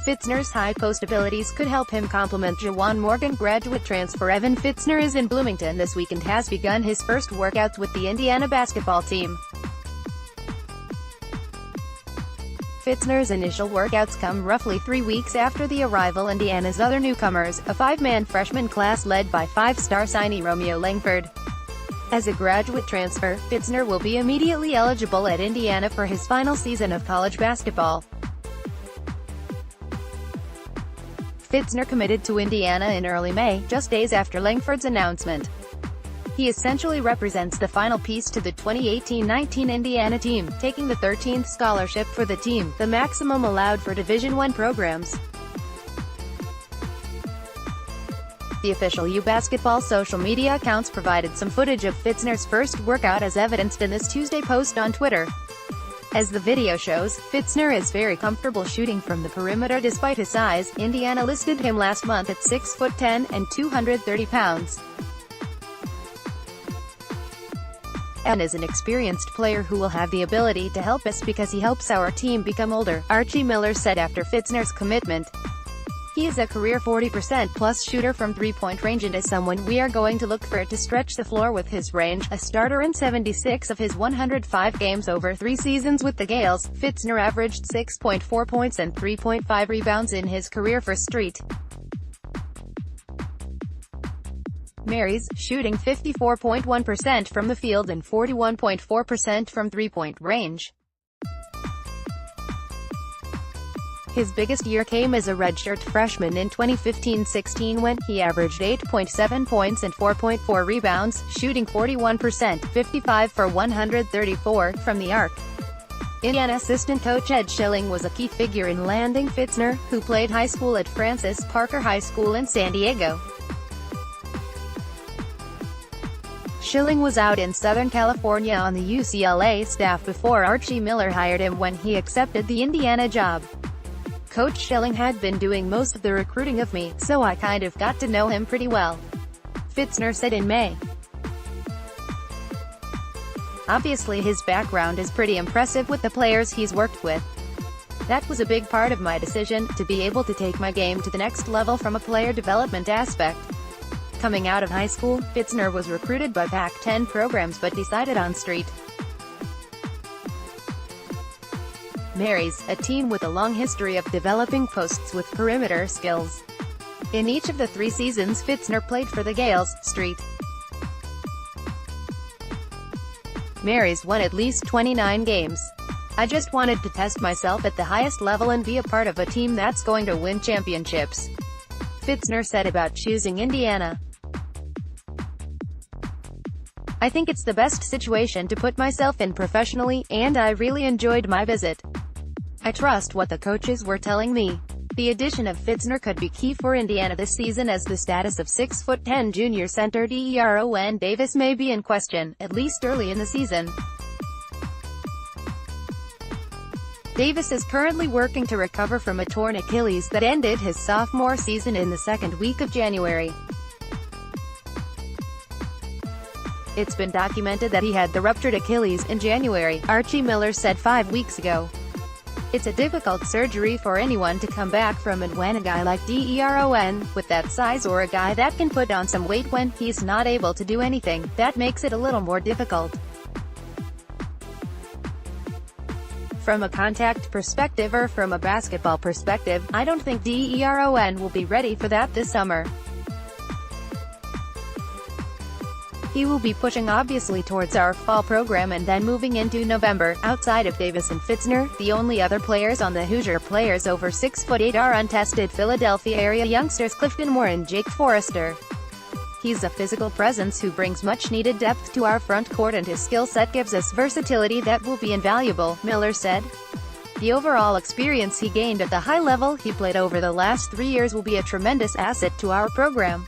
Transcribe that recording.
Fitzner's high post abilities could help him complement Juwan Morgan Graduate transfer. Evan Fitzner is in Bloomington this week and has begun his first workouts with the Indiana basketball team. Fitzner's initial workouts come roughly 3 weeks after the arrival of Indiana's other newcomers, a five-man freshman class led by five-star signee Romeo Langford. As a graduate transfer, Fitzner will be immediately eligible at Indiana for his final season of college basketball. Fitzner committed to Indiana in early May, just days after Langford's announcement. He essentially represents the final piece to the 2018-19 Indiana team, taking the 13th scholarship for the team, the maximum allowed for Division I programs. The official U Basketball social media accounts provided some footage of Fitzner's first workout as evidenced in this Tuesday post on Twitter. As the video shows, Fitzner is very comfortable shooting from the perimeter despite his size. Indiana listed him last month at 6'10" and 230 pounds. Evan is an experienced player who will have the ability to help us because he helps our team become older, Archie Miller said after Fitzner's commitment. He is a career 40%+ shooter from three-point range and is someone we are going to look for to stretch the floor with his range. A starter in 76 of his 105 games over 3 seasons with the Gales, Fitzner averaged 6.4 points and 3.5 rebounds in his career for St. Mary's, shooting 54.1% from the field and 41.4% from three-point range. His biggest year came as a redshirt freshman in 2015-16 when he averaged 8.7 points and 4.4 rebounds, shooting 41%, 55 for 134, from the arc. Indiana assistant coach Ed Schilling was a key figure in landing Fitzner, who played high school at Francis Parker High School in San Diego. Schilling was out in Southern California on the UCLA staff before Archie Miller hired him when he accepted the Indiana job. Coach Schilling had been doing most of the recruiting of me, so I kind of got to know him pretty well, Fitzner said in May. Obviously his background is pretty impressive with the players he's worked with. That was a big part of my decision, to be able to take my game to the next level from a player development aspect. Coming out of high school, Fitzner was recruited by Pac-10 programs but decided on St. Mary's, a team with a long history of developing posts with perimeter skills. In each of the 3 seasons Fitzner played for the Gales, St. Mary's won at least 29 games. I just wanted to test myself at the highest level and be a part of a team that's going to win championships, Fitzner said about choosing Indiana. I think it's the best situation to put myself in professionally, and I really enjoyed my visit. I trust what the coaches were telling me. The addition of Fitzner could be key for Indiana this season as the status of 6'10" junior center Deron Davis may be in question, at least early in the season. Davis is currently working to recover from a torn Achilles that ended his sophomore season in the second week of January. It's been documented that he had the ruptured Achilles in January, Archie Miller said 5 weeks ago. It's a difficult surgery for anyone to come back from, and when a guy like Deron, with that size, or a guy that can put on some weight when he's not able to do anything, that makes it a little more difficult. From a contact perspective or from a basketball perspective, I don't think Deron will be ready for that this summer. He will be pushing obviously towards our fall program and then moving into November. Outside of Davis and Fitzner, the only other players on the Hoosier players over 6'8" are untested Philadelphia area youngsters Clifton Moore and Jake Forrester. He's a physical presence who brings much-needed depth to our front court, and his skill set gives us versatility that will be invaluable, Miller said. The overall experience he gained at the high level he played over the last 3 years will be a tremendous asset to our program.